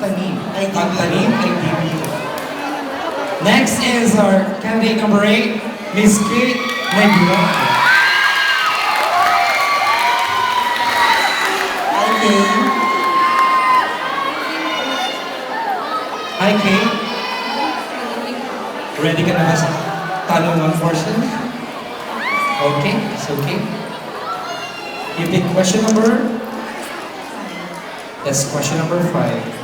pagtanim. Ay, Pagtanim ay DBO. Next is our candidate number 8, Miss Kate Negrón. Okay. Hi, Kate. Ready ka na ba sa tanungan portion? Okay, it's okay. You pick question number? That's question number 5.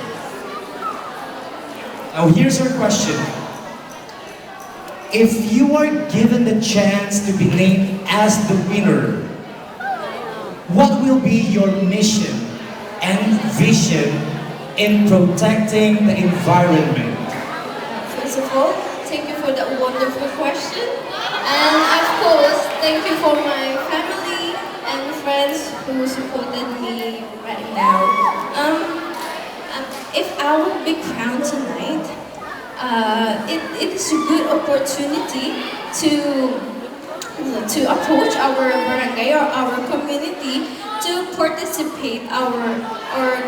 Now here's your question. If you are given the chance to be named as the winner, what will be your mission and vision in protecting the environment? First of all, thank you for that wonderful question. And of course, thank you for my family and friends who supported me right now. If I would be crowned tonight, it is a good opportunity to approach our barangay or our community to participate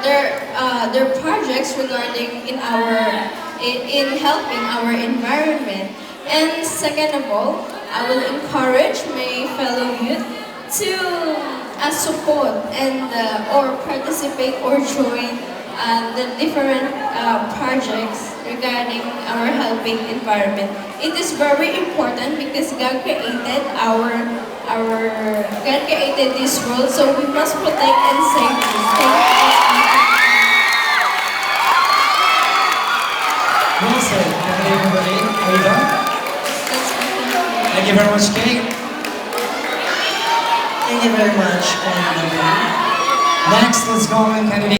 their projects regarding in helping our environment. And second of all, I will encourage my fellow youth to support and or participate or join the different projects regarding our helping environment. It is very important because God created God created this world, so we must protect and save this. Well said. Candidate number 8, are you done? That's my thing. Thank you very much, Kate. Thank you very much, Candy. Next, let's go on candidate